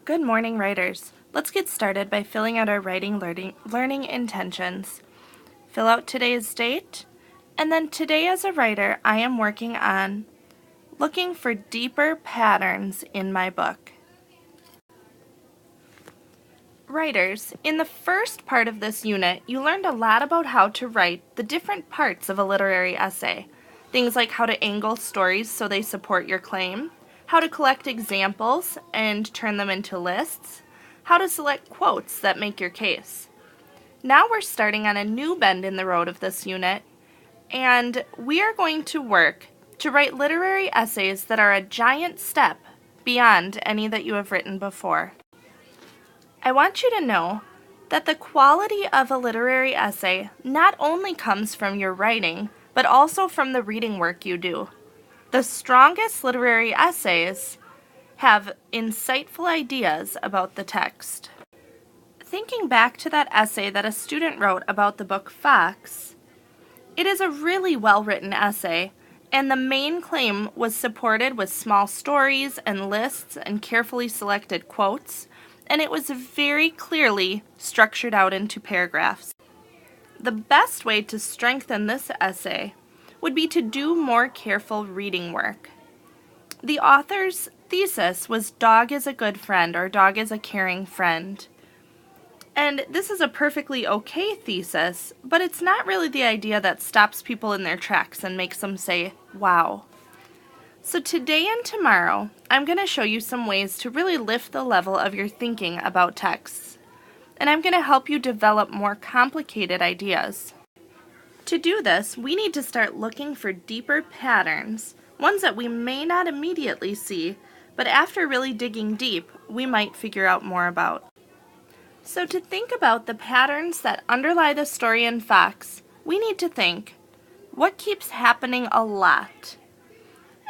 Good morning, writers. Let's get started by filling out our writing learning intentions. Fill out today's date, and then today as a writer, I am working on looking for deeper patterns in my book. Writers, in the first part of this unit, you learned a lot about how to write the different parts of a literary essay. Things like how to angle stories so they support your claim, how to collect examples and turn them into lists, how to select quotes that make your case. Now we're starting on a new bend in the road of this unit, and we are going to work to write literary essays that are a giant step beyond any that you have written before. I want you to know that the quality of a literary essay not only comes from your writing, but also from the reading work you do. The strongest literary essays have insightful ideas about the text. Thinking back to that essay that a student wrote about the book Fox, it is a really well-written essay, and the main claim was supported with small stories and lists and carefully selected quotes, and it was very clearly structured out into paragraphs. The best way to strengthen this essay would be to do more careful reading work. The author's thesis was "Dog is a good friend" or "Dog is a caring friend." And this is a perfectly okay thesis, but it's not really the idea that stops people in their tracks and makes them say, wow. So today and tomorrow, I'm going to show you some ways to really lift the level of your thinking about texts. And I'm going to help you develop more complicated ideas. To do this, we need to start looking for deeper patterns, ones that we may not immediately see, but after really digging deep, we might figure out more about. So to think about the patterns that underlie the story in Fox, we need to think, what keeps happening a lot?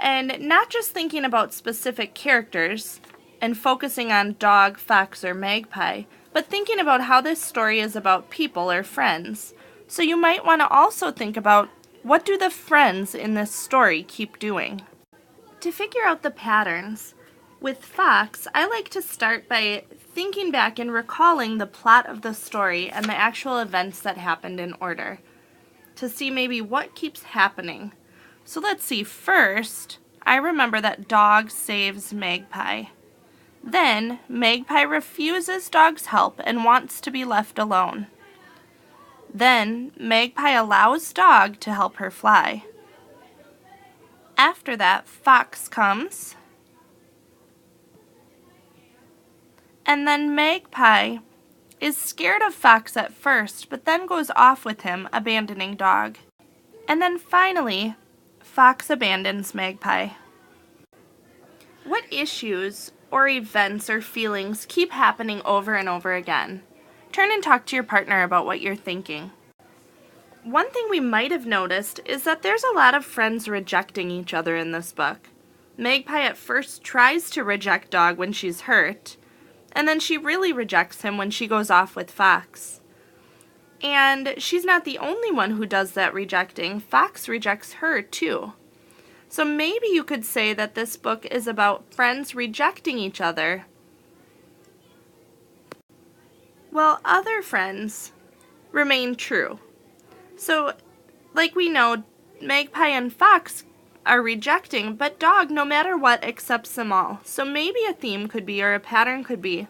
And not just thinking about specific characters and focusing on dog, fox, or magpie, but thinking about how this story is about people or friends. So you might want to also think about, what do the friends in this story keep doing? To figure out the patterns, with Fox, I like to start by thinking back and recalling the plot of the story and the actual events that happened in order, to see maybe what keeps happening. So let's see, first, I remember that Dog saves Magpie. Then, Magpie refuses Dog's help and wants to be left alone. Then, Magpie allows Dog to help her fly. After that, Fox comes. And then Magpie is scared of Fox at first, but then goes off with him, abandoning Dog. And then finally, Fox abandons Magpie. What issues or events or feelings keep happening over and over again? Turn and talk to your partner about what you're thinking. One thing we might have noticed is that there's a lot of friends rejecting each other in this book. Magpie at first tries to reject Dog when she's hurt, and then she really rejects him when she goes off with Fox. And she's not the only one who does that rejecting. Fox rejects her too. So maybe you could say that this book is about friends rejecting each other, while other friends remain true. So, like we know, Magpie and Fox are rejecting, but Dog, no matter what, accepts them all. So maybe a theme could be, or a pattern could be,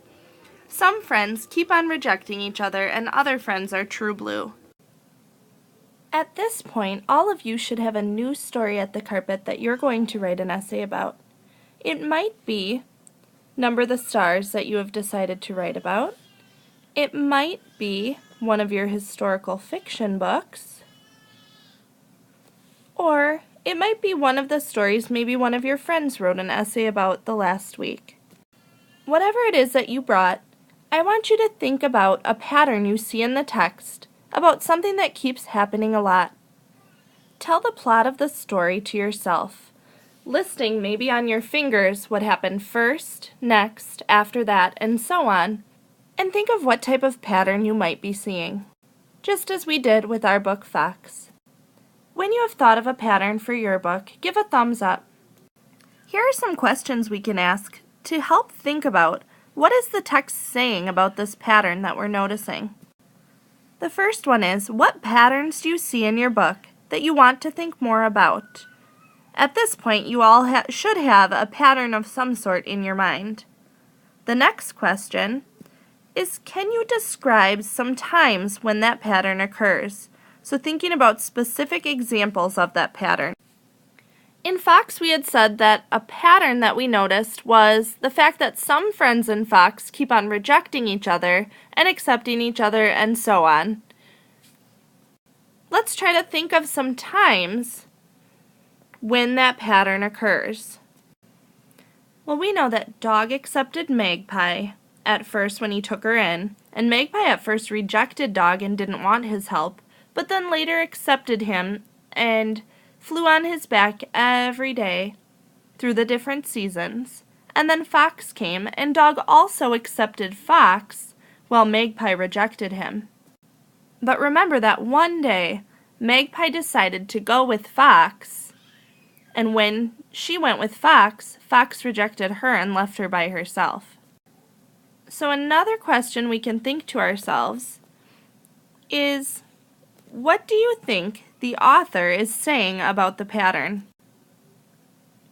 some friends keep on rejecting each other and other friends are true blue. At this point, all of you should have a new story at the carpet that you're going to write an essay about. It might be Number the Stars that you have decided to write about. It might be one of your historical fiction books. Or it might be one of the stories maybe one of your friends wrote an essay about the last week. Whatever it is that you brought, I want you to think about a pattern you see in the text, about something that keeps happening a lot. Tell the plot of the story to yourself, listing maybe on your fingers what happened first, next, after that, and so on, and think of what type of pattern you might be seeing, just as we did with our book Fox. When you have thought of a pattern for your book, give a thumbs up. Here are some questions we can ask to help think about What is the text saying about this pattern that we're noticing? The first one is, what patterns do you see in your book that you want to think more about? At this point, you all should have a pattern of some sort in your mind. The next question is, can you describe some times when that pattern occurs? So thinking about specific examples of that pattern. In Fox, we had said that a pattern that we noticed was the fact that some friends in Fox keep on rejecting each other and accepting each other and so on. Let's try to think of some times when that pattern occurs. Well, we know that Dog accepted Magpie at first when he took her in, and Magpie at first rejected Dog and didn't want his help, but then later accepted him and flew on his back every day through the different seasons. And then Fox came, and Dog also accepted Fox while Magpie rejected him. But remember that one day, Magpie decided to go with Fox, and when she went with Fox, Fox rejected her and left her by herself. So another question we can think to ourselves is, what do you think the author is saying about the pattern?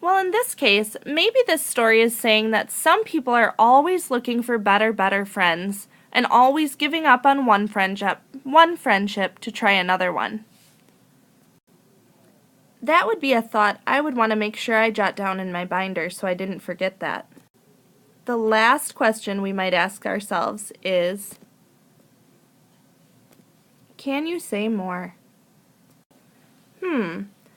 Well, in this case, maybe this story is saying that some people are always looking for better friends and always giving up on one friendship to try another one. That would be a thought I would want to make sure I jot down in my binder so I didn't forget that. The last question we might ask ourselves is, can you say more?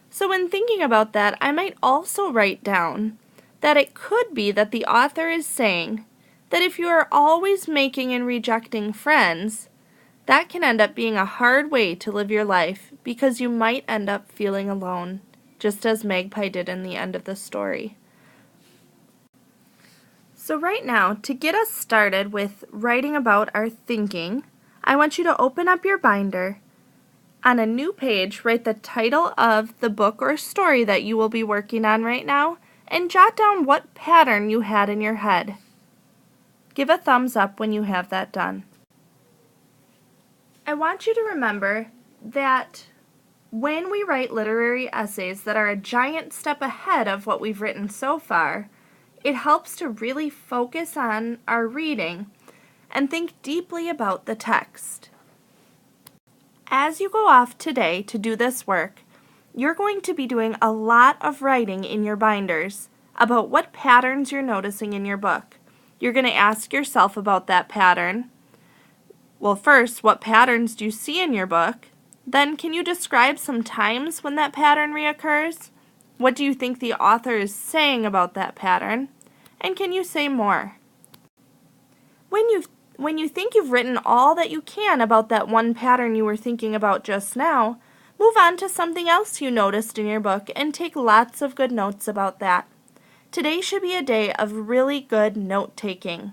So when thinking about that, I might also write down that it could be that the author is saying that if you are always making and rejecting friends, that can end up being a hard way to live your life because you might end up feeling alone, just as Magpie did in the end of the story. So right now, to get us started with writing about our thinking, I want you to open up your binder. On a new page, write the title of the book or story that you will be working on right now, and jot down what pattern you had in your head. Give a thumbs up when you have that done. I want you to remember that when we write literary essays that are a giant step ahead of what we've written so far, it helps to really focus on our reading and think deeply about the text. As you go off today to do this work, you're going to be doing a lot of writing in your binders about what patterns you're noticing in your book. You're going to ask yourself about that pattern. Well, first, what patterns do you see in your book? Then, can you describe some times when that pattern reoccurs? What do you think the author is saying about that pattern? And can you say more? When you think you've written all that you can about that one pattern you were thinking about just now, move on to something else you noticed in your book and take lots of good notes about that. Today should be a day of really good note-taking.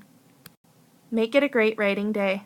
Make it a great writing day.